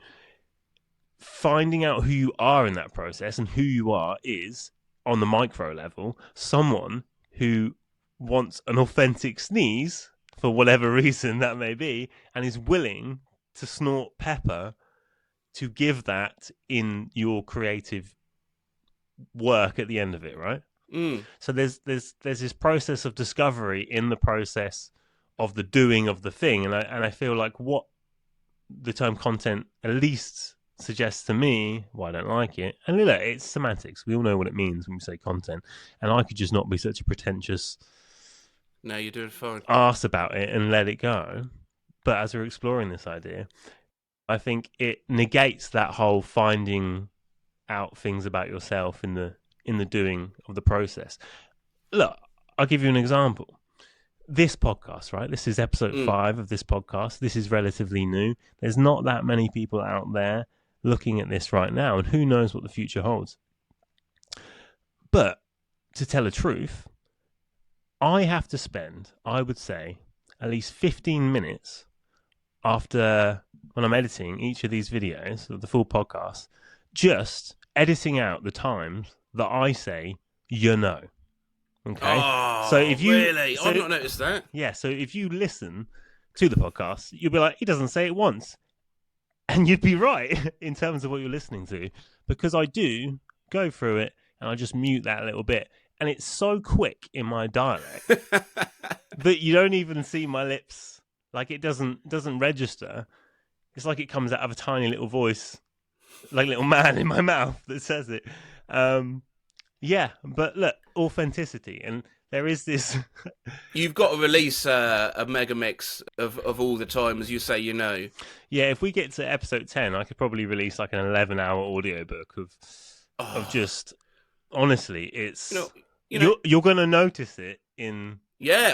finding out who you are in that process. And who you are is, on the micro level, someone who wants an authentic sneeze for whatever reason that may be, and is willing to snort pepper to give that in your creative work at the end of it, right? So there's this process of discovery in the process of the doing of the thing, and I feel like what the term content at least suggests to me, I don't like it. And look, it's semantics. We all know what it means when we say content, and I could just not be such a pretentious No, you're doing fine. arse about it and let it go. But as we're exploring this idea, I think it negates that whole finding out things about yourself in the doing of the process. Look, I'll give you an example. This podcast, right? This is episode 5 of this podcast. This is relatively new. There's not that many people out there looking at this right now, and who knows what the future holds. But to tell the truth, I have to spend, I would say, at least 15 minutes after, when I'm editing each of these videos of the full podcast, just editing out the times that I say, Okay. Oh, so if you really? I've not noticed that. Yeah. So if you listen to the podcast, you'll be like, he doesn't say it once, and you'd be right in terms of what you're listening to, because I do go through it and I just mute that a little bit, and it's so quick in my dialect that you don't even see my lips. Like it doesn't register. It's like it comes out of a tiny little voice, like a little man in my mouth that says it. Yeah, but look, authenticity, and there is this. You've got to release a mega mix of all the times you say Yeah, if we get to episode 10, I could probably release like an 11-hour audiobook of just, honestly, it's you're going to notice it in. Yeah,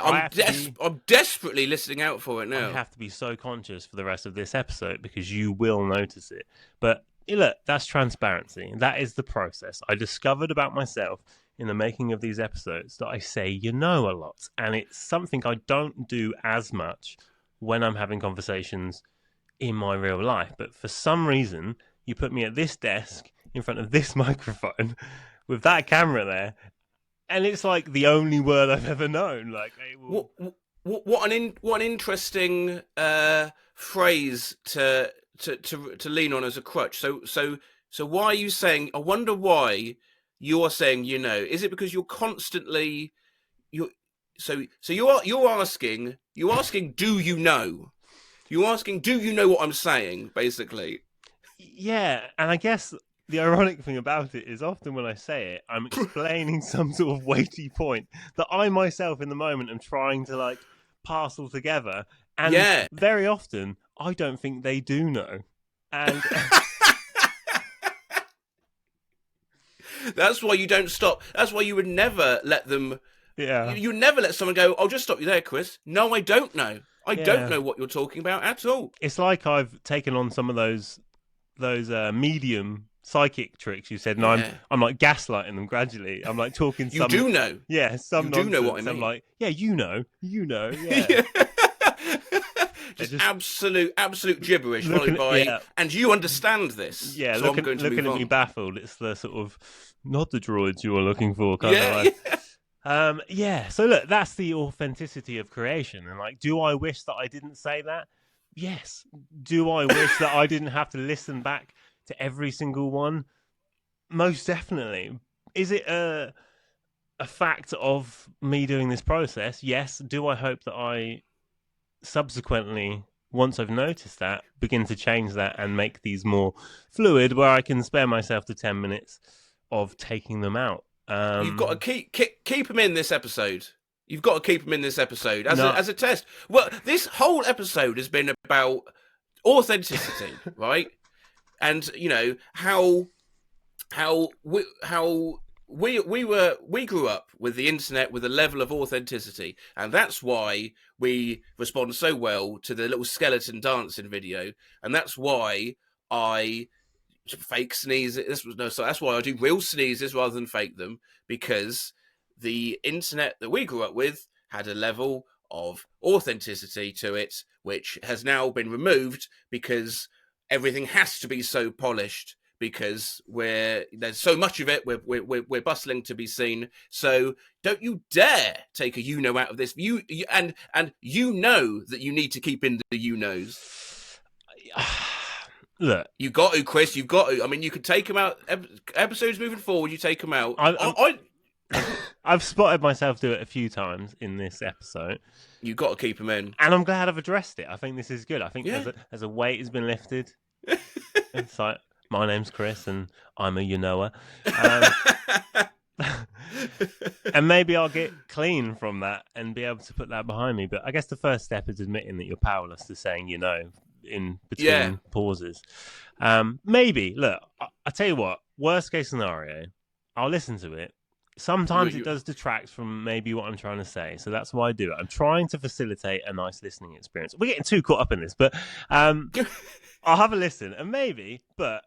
I'm desperately listening out for it now. I have to be so conscious for the rest of this episode because you will notice it. But look, that's transparency. That is the process. I discovered about myself in the making of these episodes that I say a lot. And it's something I don't do as much when I'm having conversations in my real life. But for some reason, you put me at this desk in front of this microphone with that camera there, and it's like the only word I've ever known. Like, what an interesting phrase to lean on as a crutch. So why are you saying? I wonder why you are saying. Is it because you're constantly you're asking do you know? You're asking do you know what I'm saying? Basically. Yeah, and I guess the ironic thing about it is often when I say it, I'm explaining some sort of weighty point that I myself in the moment am trying to like parcel together. And very often I don't think they do know. And that's why you don't stop. That's why you would never let them. Yeah. You would never let someone go, I'll just stop you there, Chris. No, I don't know. I don't know what you're talking about at all. It's like I've taken on some of those medium psychic tricks you said, and I'm like gaslighting them gradually. I'm like talking. You do know. Yeah, some. You do know what I mean. I'm like, yeah, you know. Yeah. Just absolute gibberish, followed by, and you understand this. Yeah, so looking at me baffled. It's the sort of not the droids you are looking for kind of like. Yeah. So look, that's the authenticity of creation, and like, do I wish that I didn't say that? Yes. Do I wish that I didn't have to listen back to every single one? Most definitely. Is it a fact of me doing this process? Yes. Do I hope that I subsequently once I've noticed that, begin to change that and make these more fluid, where I can spare myself the 10 minutes of taking them out. You've got to keep them in this episode. You've got to keep them in this episode as No. as a test. Well, this whole episode has been about authenticity, right? And how we grew up with the internet with a level of authenticity, and that's why we respond so well to the little skeleton dancing video, and that's why I fake sneezes. So that's why I do real sneezes rather than fake them, because the internet that we grew up with had a level of authenticity to it, which has now been removed because everything has to be so polished, because there's so much of it. We're bustling to be seen. So don't you dare take a out of this. And you know that you need to keep in the knows. Look, you got to, Chris. You've got to. I mean, you could take them out. Episodes moving forward, you take them out. I've spotted myself do it a few times in this episode. You've got to keep them in, and I'm glad I've addressed it. I think this is good. I think as a weight has been lifted. It's like, my name's Chris, and I'm a you-knower. And maybe I'll get clean from that and be able to put that behind me. But I guess the first step is admitting that you're powerless to saying in between pauses. Maybe, look, I tell you what, worst case scenario, I'll listen to it. Sometimes it does detract from maybe what I'm trying to say. So that's why I do it. I'm trying to facilitate a nice listening experience. We're getting too caught up in this, but I'll have a listen. And maybe, but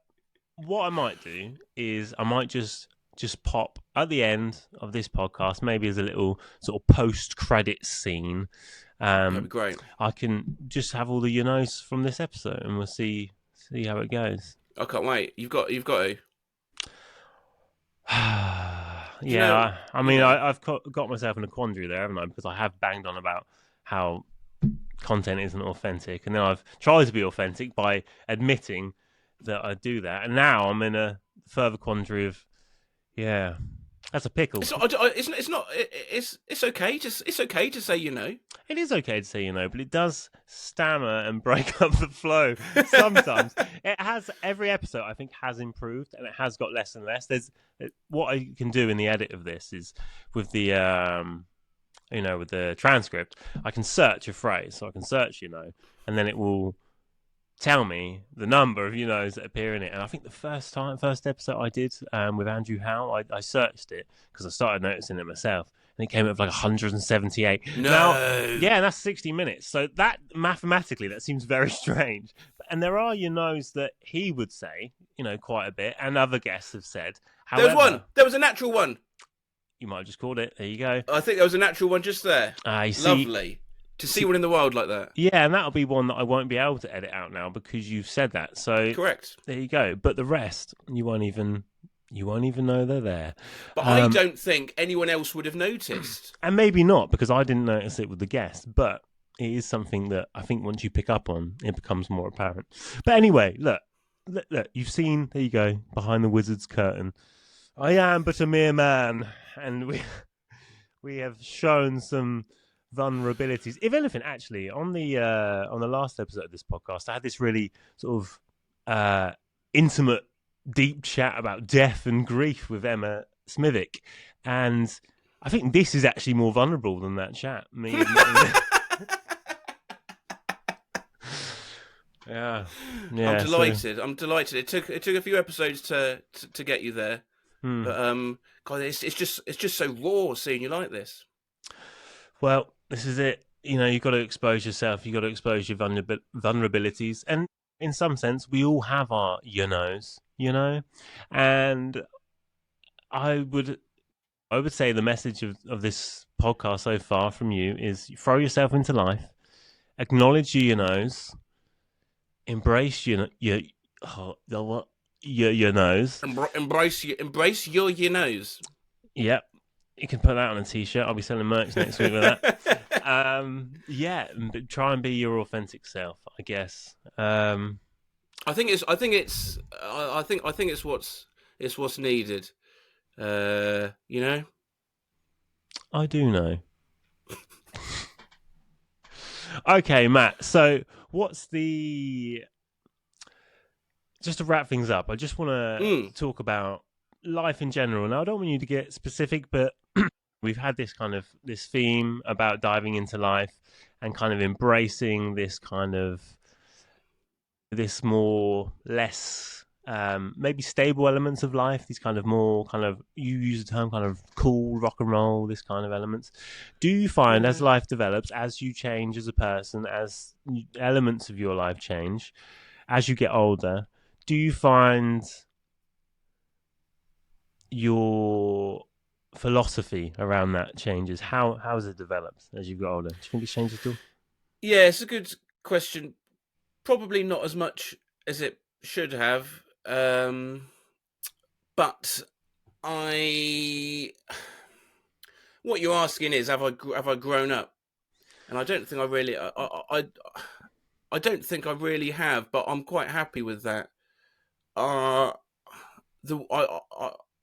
what I might do is I might just pop at the end of this podcast, maybe as a little sort of post-credits scene. That'd be great. I can just have all the knows from this episode, and we'll see how it goes. I can't wait. You've got to. Yeah, I mean, I've got myself in a quandary there, haven't I? Because I have banged on about how content isn't authentic, and then I've tried to be authentic by admitting that I do that, and now I'm in a further quandary of, that's a pickle. It's okay. It's okay to say It is okay to say but it does stammer and break up the flow sometimes. It has, every episode I think has improved, and it has got less and less. What I can do in the edit of this is with the with the transcript, I can search a phrase, so I can search and then it will tell me the number of that appear in it. And I think the first episode I did with Andrew Howe, I searched it because I started noticing it myself, and it came up like 178. No. Now, and that's 60 minutes. So that mathematically, that seems very strange. And there are that he would say, quite a bit, and other guests have said. However, there was one. There was a natural one. You might have just called it. There you go. I think there was a natural one just there. Lovely. To see one in the wild like that. Yeah, and that'll be one that I won't be able to edit out now because you've said that. So correct. There you go. But the rest, you won't even know they're there. But I don't think anyone else would have noticed. And maybe not, because I didn't notice it with the guest. But it is something that I think once you pick up on, it becomes more apparent. But anyway, look, you've seen, there you go, behind the wizard's curtain. I am but a mere man, and we have shown some vulnerabilities. If anything, actually, on the last episode of this podcast, I had this really sort of intimate, deep chat about death and grief with Emma Smithick, and I think this is actually more vulnerable than that chat. Yeah. I'm delighted. I'm delighted. It took a few episodes to get you there, but God, it's just so raw seeing you like this. Well, this is it. You've got to expose yourself. You've got to expose your vulnerabilities. And in some sense, we all have our And I would say the message of this podcast so far from you is throw yourself into life, acknowledge your embrace your nose. Embrace your nose. Yep. You can put that on a t-shirt. I'll be selling merch next week with that. Try and be your authentic self, I guess. I think it's what's needed. I do know. Okay, Matt. So what's the just to wrap things up? I just want to Mm. talk about life in general. Now, I don't want you to get specific, but we've had this theme about diving into life and kind of embracing this more less maybe stable elements of life, these kind of more kind of, you use the term kind of cool rock and roll, this kind of elements. Do you find as Yeah. life develops, as you change as a person, as elements of your life change, as you get older, do you find your philosophy around that changes? How has it developed as you get older? Do you think it's changed at all? Yeah, it's a good question. Probably not as much as it should have. But I, what you're asking is, have I grown up? And I don't think I really, I don't think I really have. But I'm quite happy with that. Uh, the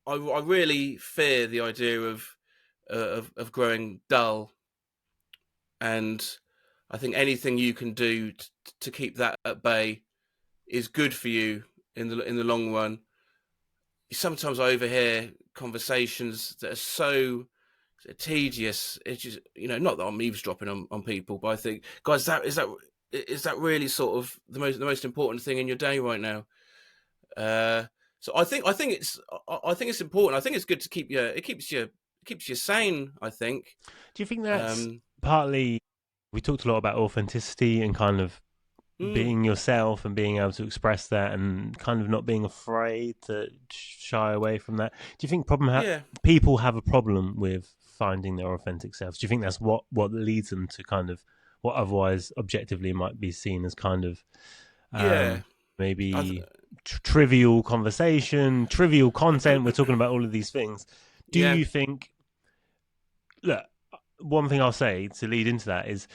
I really fear the idea of growing dull, and I think anything you can do to keep that at bay is good for you in the long run. Sometimes I overhear conversations that are so tedious. It's just, not that I'm eavesdropping on people, but I think, guys, is that really sort of the most important thing in your day right now? Uh, so I think it's important. I think it's good to keeps you sane. I think. Do you think that's Um, partly, we talked a lot about authenticity and kind of mm, being yourself and being able to express that and kind of not being afraid to shy away from that. Do you think yeah, people have a problem with finding their authentic selves? Do you think that's what leads them to kind of what otherwise objectively might be seen as kind of yeah. I th- maybe trivial conversation, trivial content? We're talking about all of these things. Do yeah, you think, look, one thing I'll say to lead into that is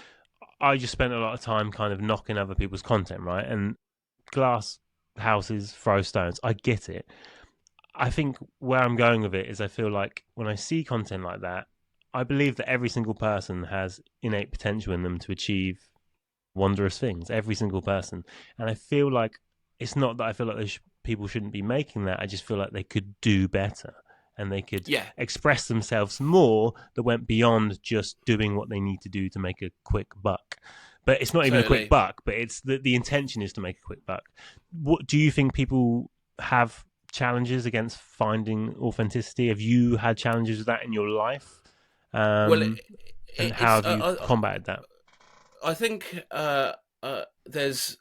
I just spent a lot of time kind of knocking other people's content, right? And glass houses throw stones. I get it. I think where I'm going with it is I feel like when I see content like that, I believe that every single person has innate potential in them to achieve wondrous things. Every single person. And I feel like it's not that I feel like people shouldn't be making that. I just feel like they could do better and they could yeah. express themselves more that went beyond just doing what they need to do to make a quick buck. But it's not even a quick Totally. buck, but it's the intention is to make a quick buck. What do you think people have challenges against finding authenticity? Have you had challenges with that in your life? Well, And how it's have you combated that? I think there's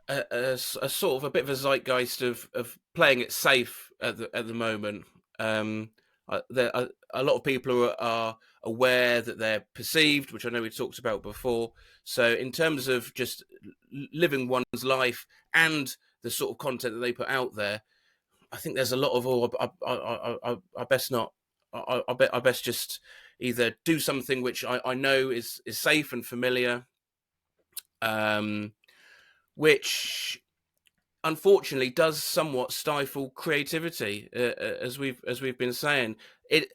a sort of a bit of a zeitgeist of playing it safe at the moment. A lot of people are aware that they're perceived, which I know we talked about before. So in terms of just living one's life and the sort of content that they put out there, I think there's a lot of, I best not. I best just either do something which I know is safe and familiar, um, which unfortunately does somewhat stifle creativity, as we've been saying. It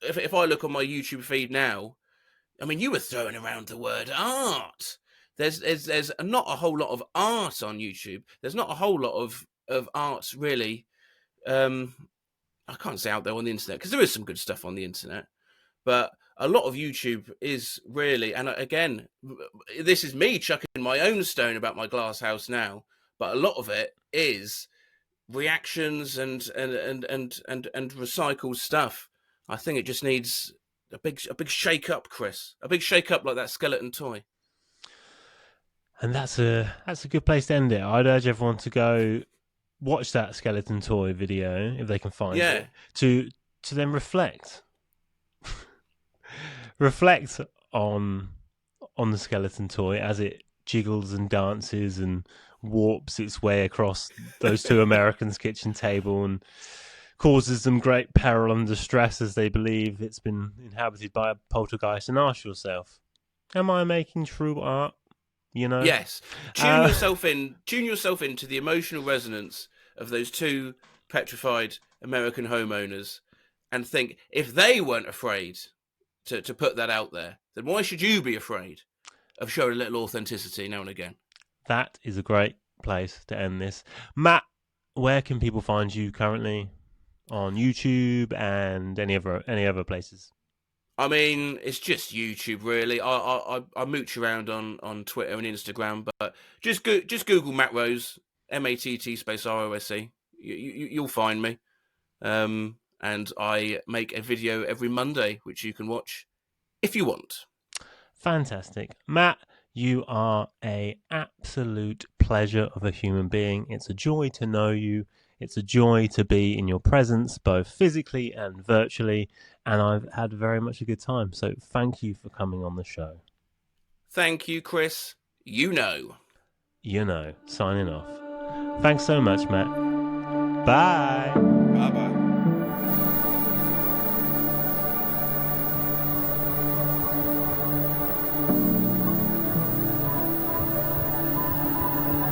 if I look on my YouTube feed now, I mean, you were throwing around the word art. There's not a whole lot of art on YouTube. There's not a whole lot of art really. Um, I can't say out there on the internet because there is some good stuff on the internet, but a lot of YouTube is really, and again, this is me chucking my own stone about my glass house now, but a lot of it is reactions and recycled stuff. I think it just needs a big shake up, Chris. A big shake up like that skeleton toy. And that's a good place to end it. I'd urge everyone to go watch that skeleton toy video if they can find Yeah, it to then reflect on the skeleton toy as it jiggles and dances and warps its way across those two Americans' kitchen table and causes them great peril and distress as they believe it's been inhabited by a poltergeist. And ask yourself, am I making true art? You know? yes. Tune Uh, yourself in. Tune yourself into the emotional resonance of those two petrified American homeowners, and think if they weren't afraid to put that out there, then why should you be afraid? showing a little authenticity now and again. That is a great place to end this. Matt, where can people find you currently on YouTube and any other places? I mean, it's just YouTube, really. I mooch around on Twitter and Instagram, but just Google Matt Rose, Matt space ROSE. You'll find me. And I make a video every Monday, which you can watch if you want. Fantastic. Matt, you are a absolute pleasure of a human being. It's a joy to know you. It's a joy to be in your presence, both physically and virtually. And I've had very much a good time. So thank you for coming on the show. Thank you, Chris. Signing off. Thanks so much, Matt. Bye. Bye bye.